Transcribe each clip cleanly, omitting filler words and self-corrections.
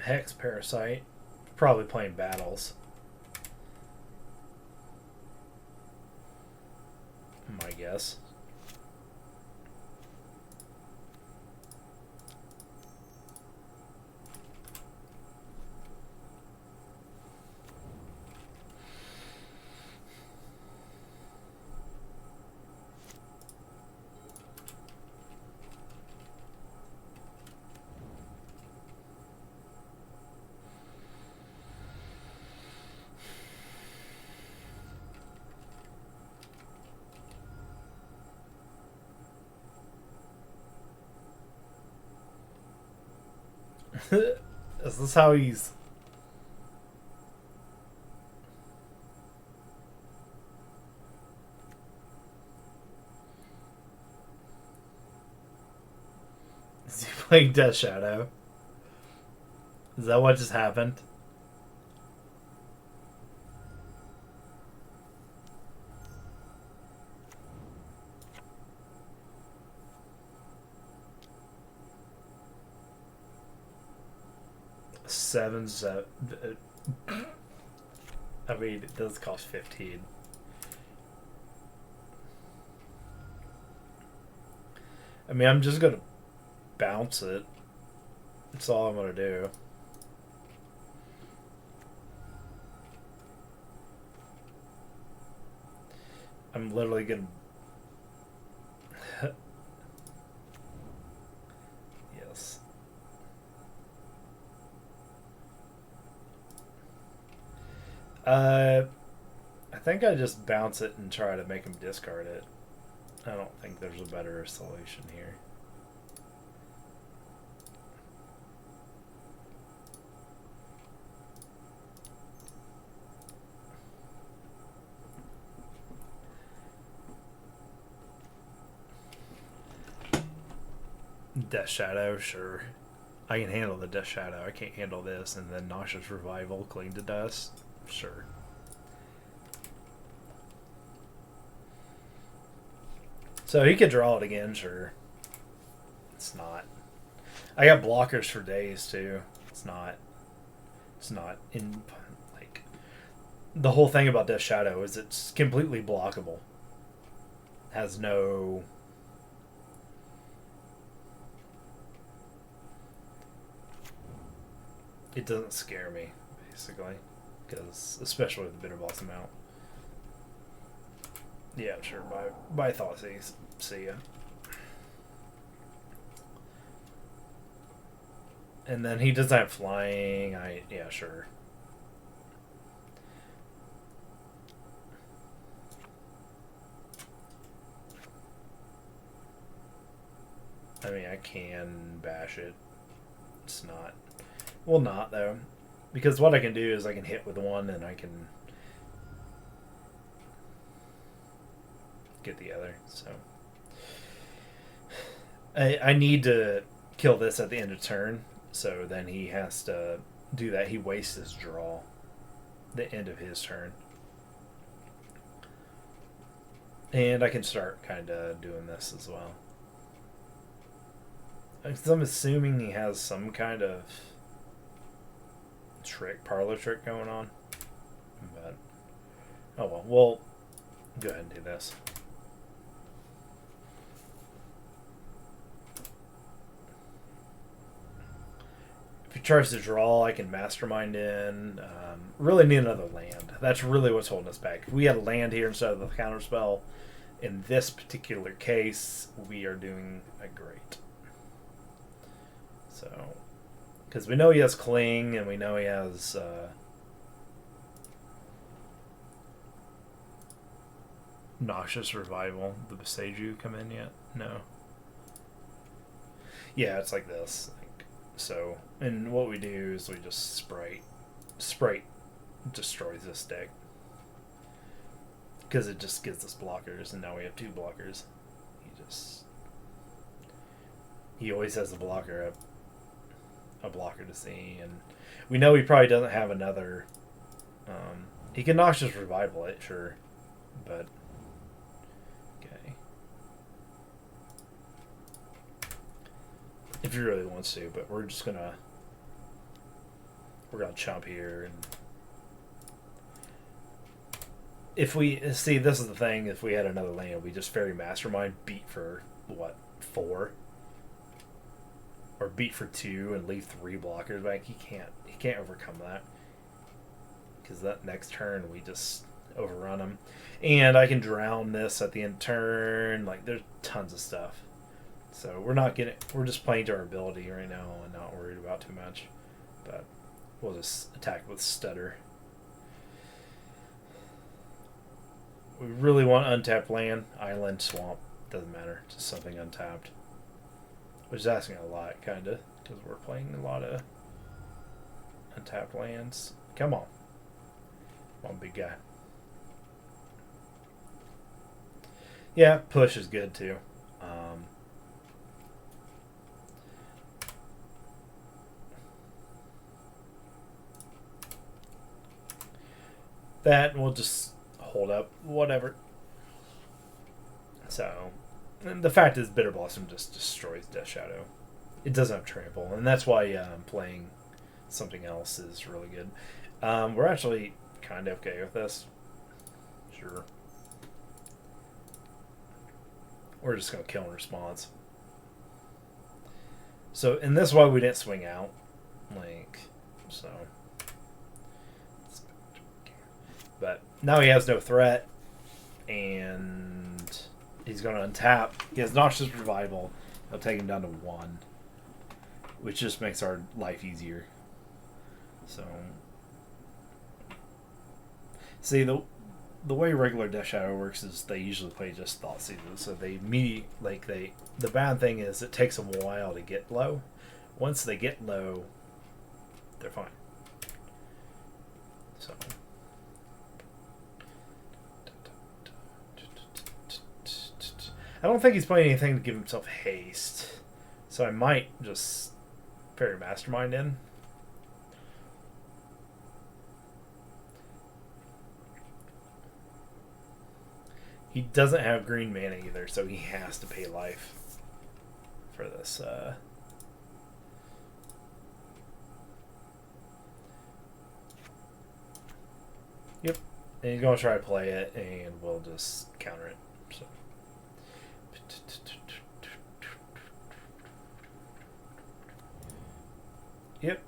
Hex Parasite. Probably playing battles. My guess. Is this how he's... Is he playing Death Shadow? Is that what just happened? Seven. I mean, it does cost 15. I mean, I'm just gonna bounce it. That's all I'm gonna do. I'm literally gonna... Yes. I think I just bounce it and try to make him discard it. I don't think there's a better solution here. Death Shadow, sure. I can handle the Death Shadow. I can't handle this. And then Noxious Revival, Cling to Dust. Sure. So he could draw it again, sure. It's not. I got blockers for days, too. It's not in... Like, the whole thing about Death Shadow is it's completely blockable. Has no... It doesn't scare me, basically. Because, especially with the Bitter Blossom out. Yeah, sure. By Thoughtseize. See ya. And then he doesn't have flying. Yeah, sure. I mean, I can bash it. It's not... Well, not, though. Because what I can do is I can hit with one and I can get the other. So I need to kill this at the end of turn. So then he has to do that. He wastes his draw. The end of his turn. And I can start kind of doing this as well. Because I'm assuming he has some kind of parlor trick going on. But, oh well, we'll go ahead and do this. If he tries to draw, I can Mastermind in. Really need another land. That's really what's holding us back. If we had a land here instead of the counterspell, in this particular case, we are doing a great. So, because we know he has Cling, and we know he has Noxious Revival. Did the Seiju come in yet? No. Yeah, it's like this. So, and what we do is we just Sprite destroys this deck. Because it just gives us blockers, and now we have two blockers. He always has a blocker to see, and we know he probably doesn't have another. He can Noxious Revival it, sure, but okay. If he really wants to, but we're just gonna we're gonna chump here, and if we see, this is the thing. If we had another land, we just Faerie Mastermind, beat for what, 4, or beat for 2 and leave 3 blockers back. He can't overcome that, because that next turn we just overrun him, and I can drown this at the end turn. Like, there's tons of stuff. So we're just playing to our ability right now and not worried about too much. But we'll just attack with Stutter. We really want untapped land, island, swamp, doesn't matter, just something untapped. Which is asking a lot, kinda, because we're playing a lot of untapped lands. Come on. Come on, big guy. Yeah, push is good too. That will just hold up, whatever. So, and the fact is, Bitter Blossom just destroys Death Shadow. It doesn't have trample, and that's why playing something else is really good. We're actually kind of okay with this. Sure. We're just going to kill in response. So, and this is why we didn't swing out. Like, so. But now he has no threat, and he's going to untap. He has Noxious Revival. He'll take him down to 1, which just makes our life easier. So, see, the way regular Death Shadow works is they usually play just Thoughtseize. So they the bad thing is it takes them a while to get low. Once they get low, they're fine. So. I don't think he's playing anything to give himself haste. So I might just Faerie Mastermind in. He doesn't have green mana either, so he has to pay life for this. Yep. And he's going to try to play it, and we'll just counter it. So. Yep.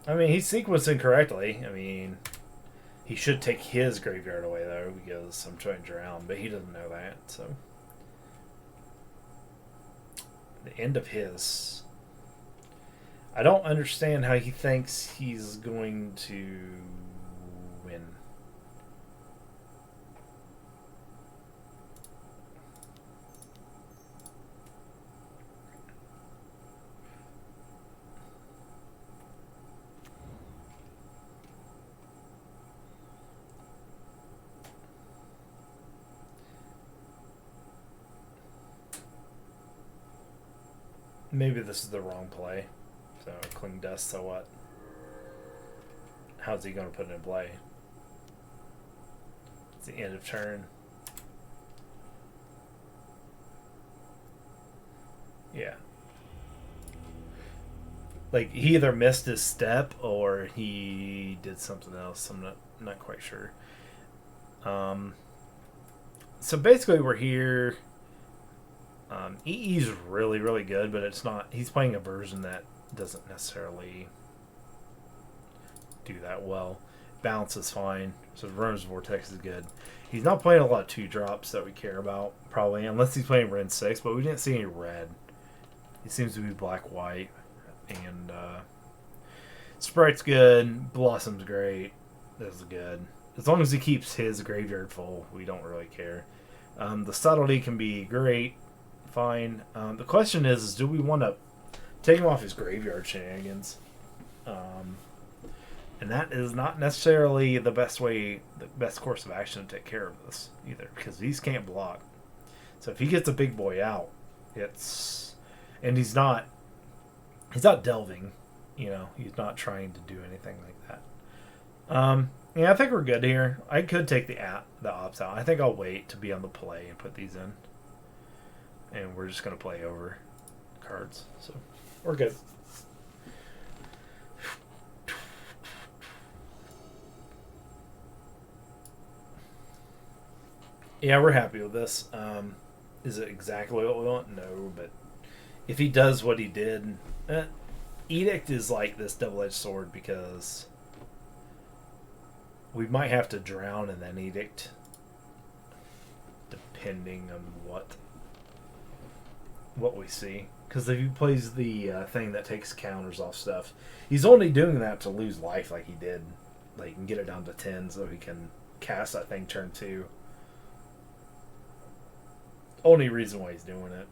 I mean, he's sequencing correctly. I mean, he should take his graveyard away, though, because I'm trying to drown, but he doesn't know that, so. The end of his. I don't understand how he thinks he's going to win. Maybe this is the wrong play. So, Cling Dust, so what? How's he going to put it in play? It's the end of turn. Yeah. Like, he either missed his step or he did something else. I'm not quite sure. So basically we're here. EE's really, really good, but it's not. He's playing a version that doesn't necessarily do that well. Bounce is fine. So Rome's Vortex is good. He's not playing a lot of 2-drops that we care about, probably, unless he's playing Red 6, but we didn't see any red. He seems to be black-white. And Sprite's good. Blossom's great. This is good. As long as he keeps his graveyard full, we don't really care. The subtlety can be great. Fine. The question is do we want to take him off his graveyard shenanigans? And that is not necessarily the best course of action to take care of this either, because these can't block. So if he gets a big boy out, and he's not delving, he's not trying to do anything like that. Yeah, I think we're good here. I could take the ops out. I think I'll wait to be on the play and put these in. And we're just going to play over cards. So, we're good. Yeah, we're happy with this. Is it exactly what we want? No, but if he does what he did, Edict is like this double-edged sword because we might have to drown and then Edict, depending on what we see. Because if he plays the thing that takes counters off stuff, he's only doing that to lose life like he did. Like, and get it down to 10 so he can cast that thing turn 2. Only reason why he's doing it.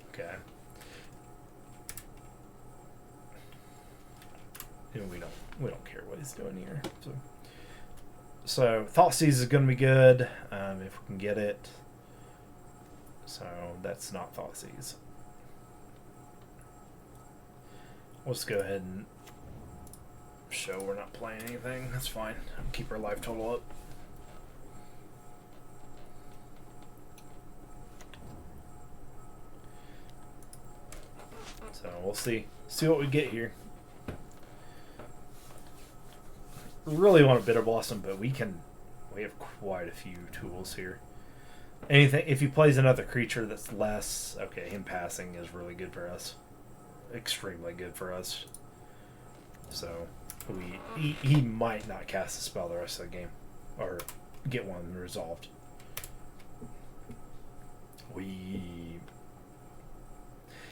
Okay. And we don't care what he's doing here. So Thoughtseize is going to be good if we can get it. So that's not Thoughtseize. Let's go ahead and show we're not playing anything. That's fine. Keep our life total up. So we'll see what we get here. We really want to Bitter Blossom, but we have quite a few tools here. Anything if he plays another creature that's less, okay, him passing is really good for us. Extremely good for us. So he might not cast a spell the rest of the game, or get one resolved.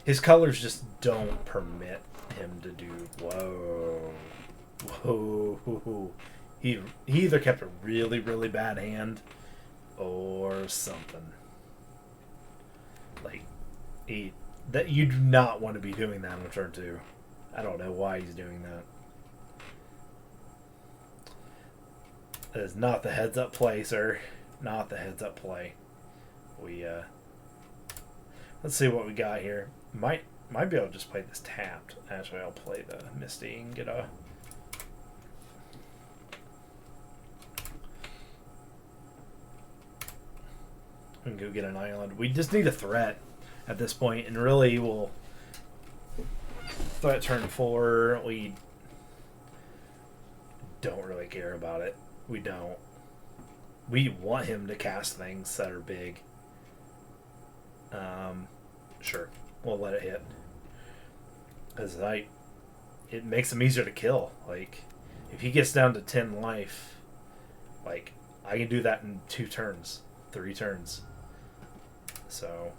His colors just don't permit him to do. Whoa. He either kept a really, really bad hand or something. Like, that you do not want to be doing that on turn 2. I don't know why he's doing that. That is not the heads up play, sir. Not the heads up play. Let's see what we got here. Might be able to just play this tapped. Actually, I'll play the Misty and get a. We can go get an island. We just need a threat at this point, and really we'll threat turn 4. We don't really care about it. We don't. We want him to cast things that are big. Sure, we'll let it hit. Because it makes him easier to kill. Like, if he gets down to 10 life, like, I can do that in 2 turns, 3 turns. So,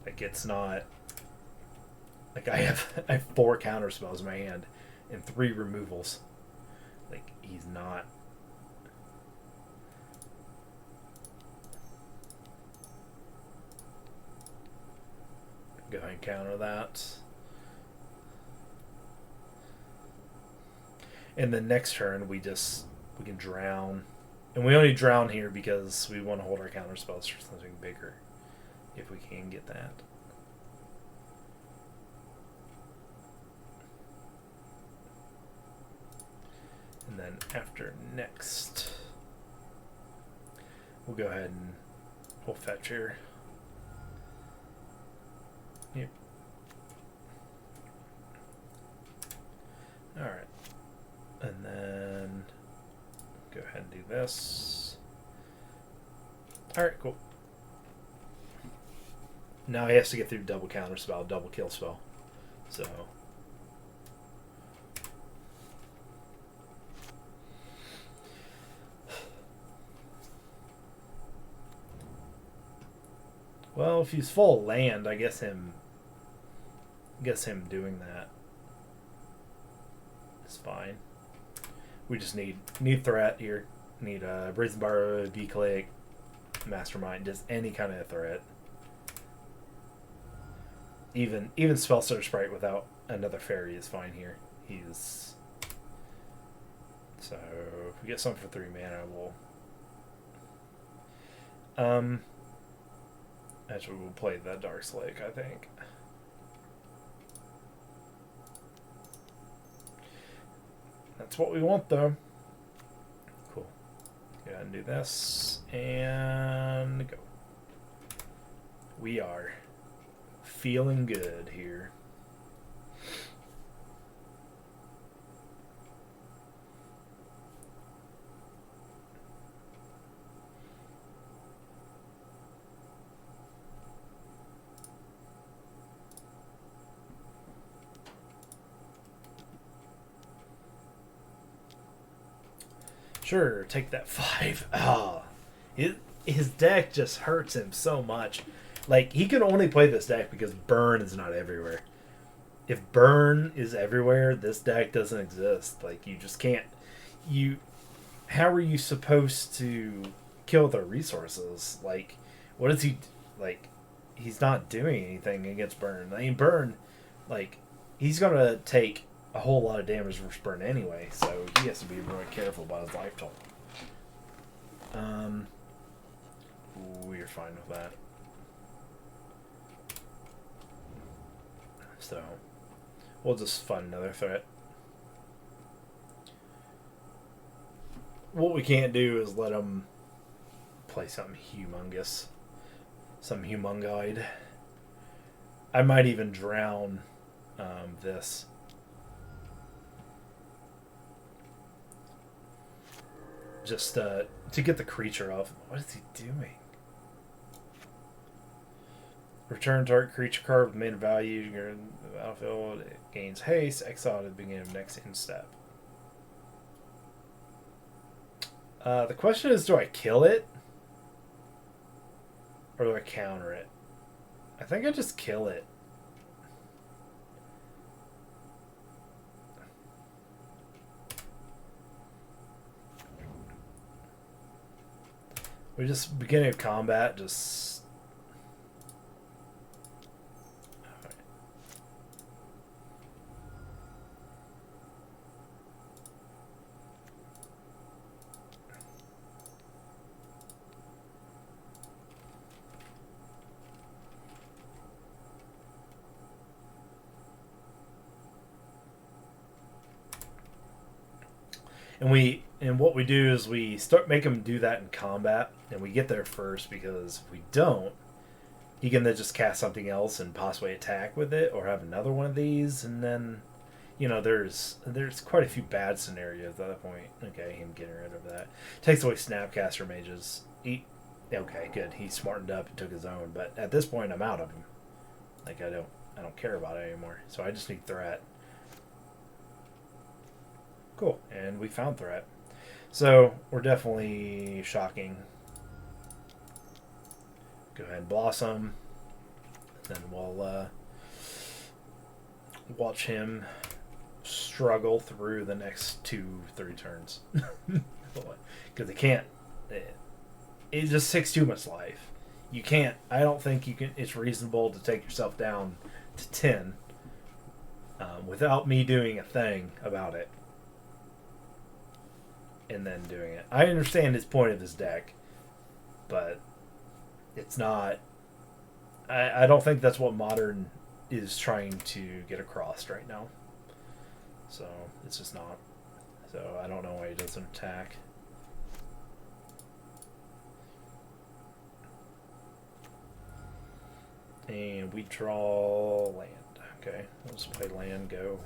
like, it's not like I have 4 counter spells in my hand and 3 removals. Like, he's not. Go ahead and counter that. And the next turn we can drown. And we only drown here because we want to hold our counter spells for something bigger. If we can get that. And then after next, we'll go ahead and we'll fetch here. Yep. Alright. And then go ahead and do this. Alright, cool. Now he has to get through double counter spell, double kill spell. So well, if he's full land, I guess him doing that is fine. We just need threat here. Need a Brazen Borrow, D-Click, Mastermind, just any kind of threat. Even Spellstutter Sprite without another Faerie is fine here. So if we get something for 3 mana, we'll actually we'll play the Dark Slake, I think. That's what we want, though. Cool. Go ahead and do this. And go. We are feeling good here. Sure, take that 5. Ah, his deck just hurts him so much. Like, he can only play this deck because burn is not everywhere. If burn is everywhere, this deck doesn't exist. Like, you just can't. You. How are you supposed to kill their resources? Like, what is he. Like, he's not doing anything against burn. I mean, burn, like, he's going to take a whole lot of damage versus burn anyway, so he has to be really careful about his life total. We're fine with that. So, we'll just find another threat. What we can't do is let him play something humongous. Some humongoid. I might even drown this. Just to get the creature off. What is he doing? Return target creature card with main value. You're in the battlefield. It gains haste. Exile at the beginning of next end step. The question is, do I kill it? Or do I counter it? I think I just kill it. We just, beginning of combat, just... Right. And what we do is we make him do that in combat, and we get there first, because if we don't, he can then just cast something else and possibly attack with it, or have another one of these, and then, you know, there's quite a few bad scenarios at that point. Okay, him getting rid of that takes away Snapcaster Mages. Okay, good. He smartened up and took his own, but at this point, I'm out of him. Like, I don't care about it anymore. So I just need threat. Cool, and we found threat. So we're definitely shocking. Go ahead and blossom. Then we'll watch him struggle through the next 2-3 turns. Because it can't. It just takes too much life. You can't. I don't think you can. It's reasonable to take yourself down to 10 without me doing a thing about it. And then doing it. I understand his point of his deck, but it's not. I don't think that's what Modern is trying to get across right now. So it's just not. So I don't know why he doesn't attack. And we draw land. Okay, let's play land. Go.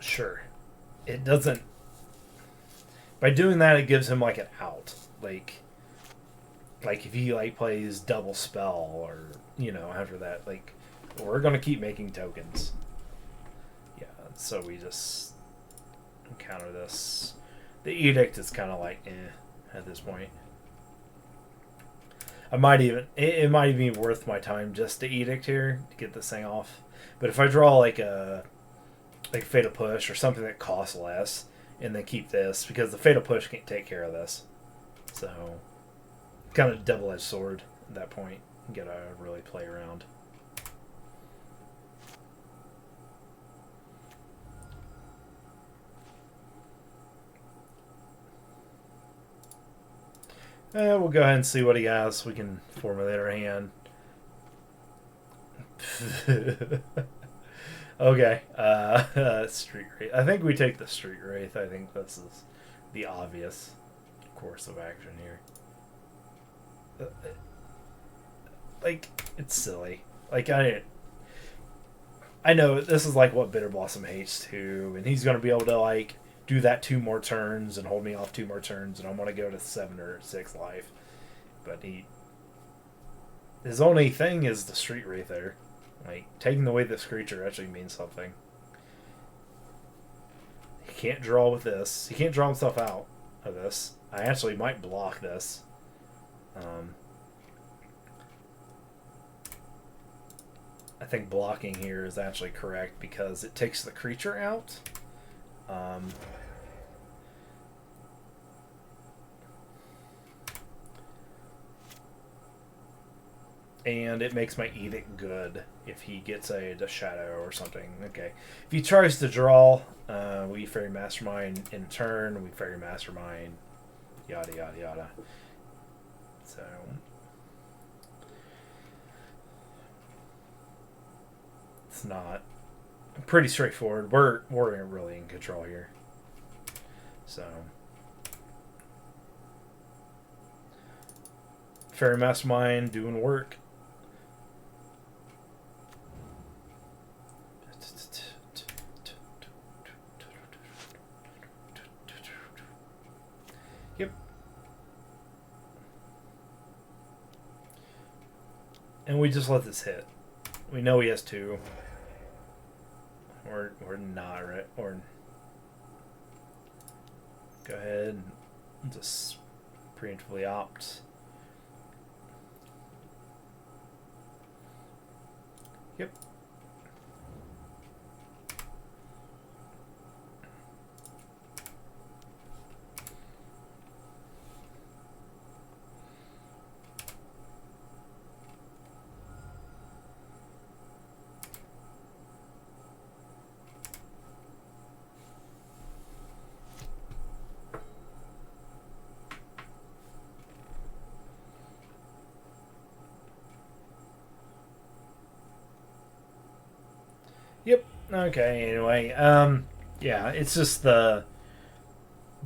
Sure. It doesn't. By doing that, it gives him like an out. Like if he like plays double spell, or you know, after that, like, we're gonna keep making tokens. Yeah. So we just counter this. The edict is kind of like at this point. It might even be worth my time just to edict here to get this thing off. But if I draw like a fatal push or something that costs less, and then keep this, because the fatal push can't take care of this, so kind of double-edged sword at that point. You gotta really play around. We'll go ahead and see what he has. We can formulate our hand. Okay. Street Wraith. I think we take the Street Wraith. I think this is the obvious course of action here. Like, it's silly. Like, I know this is like what Bitter Blossom hates too, and he's gonna be able to like do that 2 more turns and hold me off 2 more turns, and I'm gonna go to 7 or 6 life. But his only thing is the Street Wraith there. Like, taking away this creature actually means something. He can't draw with this. He can't draw himself out of this. I actually might block this. I think blocking here is actually correct because it takes the creature out. And it makes my edict good if he gets a shadow or something. Okay. If he tries to draw, we Faerie Mastermind in turn, we Faerie Mastermind, yada yada yada. So it's not pretty straightforward. We're really in control here. So Faerie Mastermind doing work. Yep. And we just let this hit. We know he has 2. Or not, right? Or go ahead and just preemptively opt. Yep. Yep. Okay. Anyway, yeah, it's just the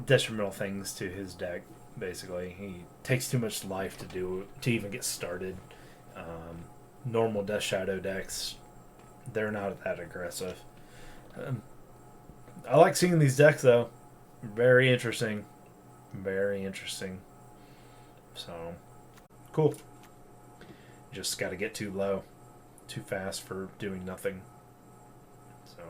detrimental things to his deck. Basically, he takes too much life to even get started. Normal Death Shadow decks, they're not that aggressive. I like seeing these decks though. Very interesting. Very interesting. So cool. Just got to get too low, too fast for doing nothing. So